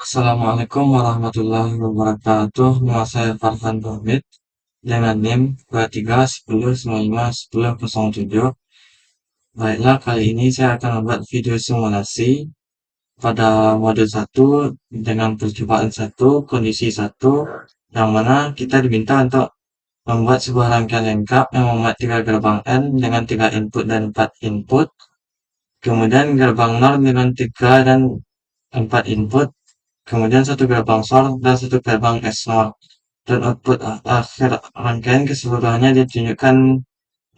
Assalamualaikum warahmatullahi wabarakatuh. Nama saya Farhan Rohmit dengan NIM 2310951007. Baiklah, kali ini saya akan membuat video simulasi pada mode 1 dengan percobaan 1, kondisi 1, yang mana kita diminta untuk membuat sebuah rangkaian lengkap yang memuat 3 gerbang N dengan 3 input dan 4 input, kemudian gerbang NOR dengan 3 dan 4 input, kemudian satu gerbang SOR dan satu gerbang XNOR, dan output akhir rangkaian keseluruhannya ditunjukkan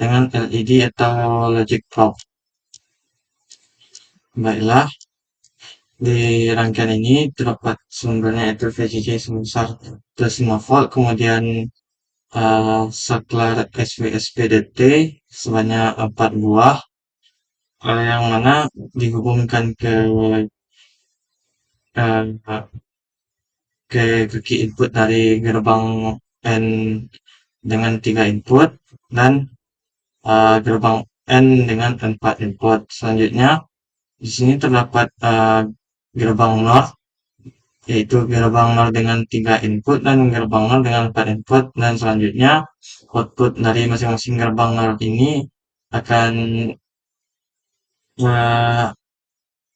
dengan LED atau logic probe. Baiklah, di rangkaian ini terdapat sumbernya yaitu VCC sebesar plus 5 volt, kemudian saklar SWSPDT sebanyak 4 buah, yang mana dihubungkan uh, ke key input dari gerbang N dengan 3 input dan gerbang N dengan 4 input. Selanjutnya di sini terdapat gerbang NOR, yaitu gerbang NOR dengan 3 input dan gerbang NOR dengan 4 input, dan selanjutnya output dari masing-masing gerbang NOR ini akan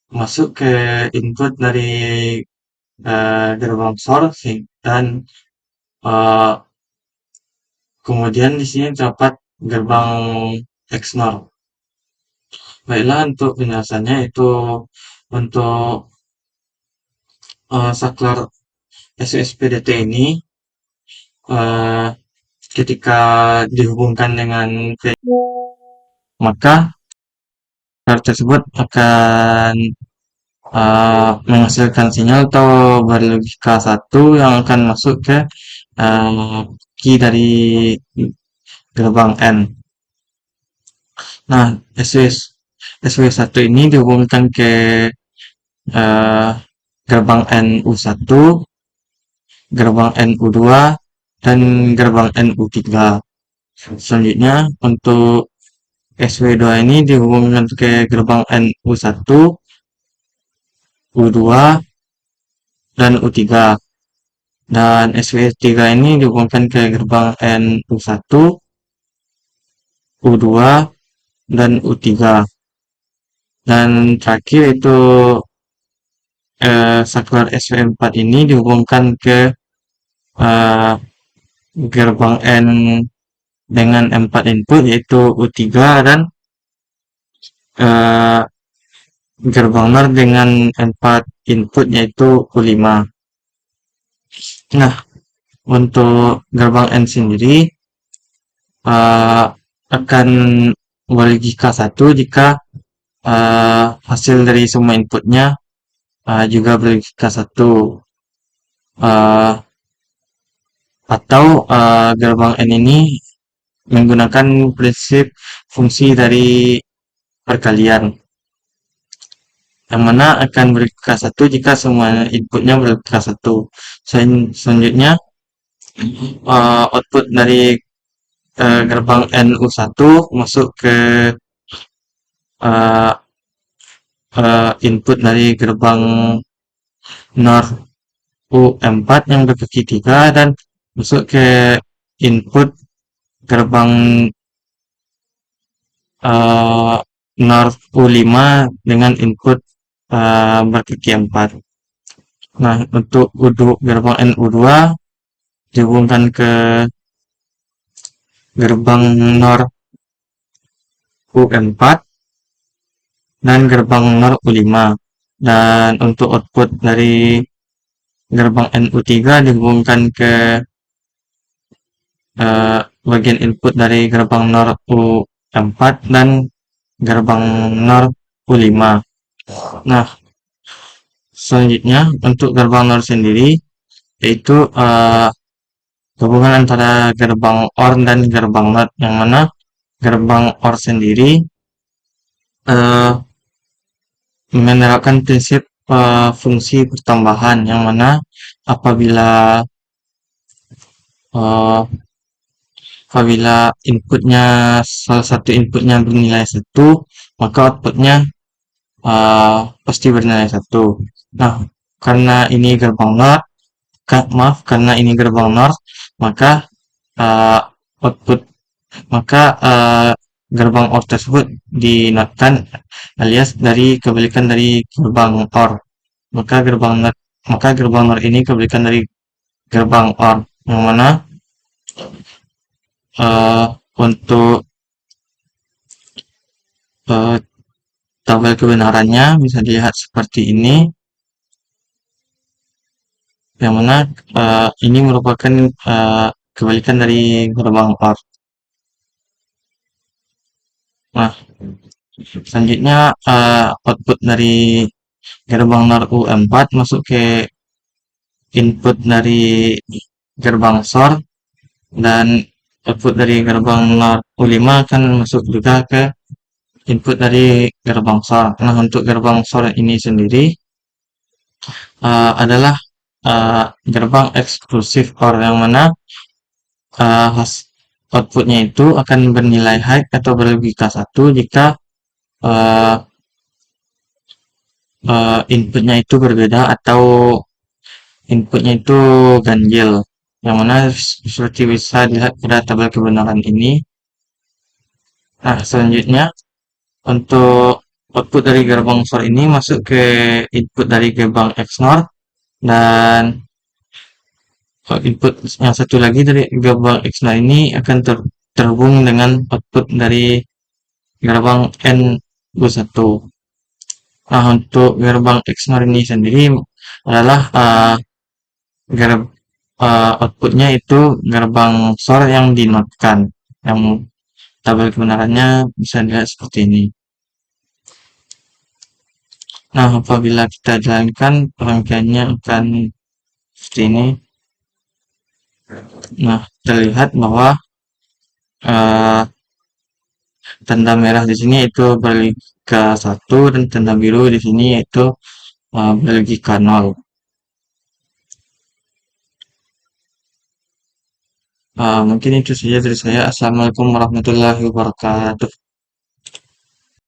masuk ke input dari gerbang source, dan kemudian di sini terdapat gerbang XNOR. Baiklah, untuk penjelasannya itu untuk saklar SUSPDT ini uh, ketika dihubungkan dengan maka saklar tersebut akan menghasilkan sinyal atau berlogika 1 yang akan masuk ke key dari gerbang N. Nah, SW1 ini dihubungkan ke gerbang NU1, gerbang NU2, dan gerbang NU3. Selanjutnya untuk SW2 ini dihubungkan ke gerbang NU1, U2, dan U3. Dan SW3 ini dihubungkan ke gerbang NU1, U2, dan U3. Dan terakhir itu saklar SW4 ini dihubungkan ke gerbang N dengan 4 input yaitu U3 dan gerbang NOR dengan 4 input yaitu U5. Nah, untuk gerbang N sendiri akan berlogika 1 jika hasil dari semua inputnya juga berlogika 1, atau gerbang N ini menggunakan prinsip fungsi dari perkalian, yang mana akan berlogika 1 jika semua inputnya berlogika 1. Selanjutnya output dari gerbang NU1 masuk ke input dari gerbang NOR U4 yang berkaki 3 dan masuk ke input gerbang NOR U5 dengan input berkaki 4. Nah, untuk gerbang NU2 dihubungkan ke gerbang NOR U4 dan gerbang NOR U5. Dan untuk output dari gerbang NU3 dihubungkan ke bagian input dari gerbang NOR U4 dan gerbang NOR U5. Nah, selanjutnya untuk gerbang NOR sendiri yaitu gabungan antara gerbang OR dan gerbang NOT, yang mana gerbang OR sendiri menerapkan prinsip fungsi pertambahan, yang mana apabila inputnya salah satu inputnya bernilai 1, maka outputnya pasti bernilai 1. Nah, karena ini gerbang NOR, maaf, karena ini gerbang NOR, maka uh, output maka gerbang OR tersebut dinotkan alias dari kebalikan dari gerbang OR. Maka gerbang NOR ini kebalikan dari gerbang OR, yang mana uh, untuk uh, tabel kebenarannya bisa dilihat seperti ini, yang mana ini merupakan kebalikan dari gerbang OR. Nah, selanjutnya output dari gerbang NOR U4 masuk ke input dari gerbang SOR, dan output dari gerbang NOR U5 akan masuk juga ke input dari gerbang SOR. Nah, untuk gerbang SOR ini sendiri adalah gerbang eksklusif OR, yang mana outputnya itu akan bernilai high atau berlogika 1 jika uh, inputnya itu berbeda atau inputnya itu ganjil, yang mana seperti bisa dilihat pada tabel kebenaran ini. Nah, selanjutnya untuk output dari gerbang SOR ini masuk ke input dari gerbang XNOR, dan input yang satu lagi dari gerbang XNOR ini akan terhubung dengan output dari gerbang NU1. Nah, untuk gerbang XNOR ini sendiri adalah outputnya itu gerbang SOR yang dinotkan, yang tabel kebenarannya bisa dilihat seperti ini. Nah, apabila kita jalankan, rangkaiannya akan seperti ini. Nah, terlihat bahwa tanda merah di sini itu berlogika 1, dan tanda biru di sini itu berlogika 0. Mungkin itu saja dari saya. Assalamualaikum warahmatullahi wabarakatuh.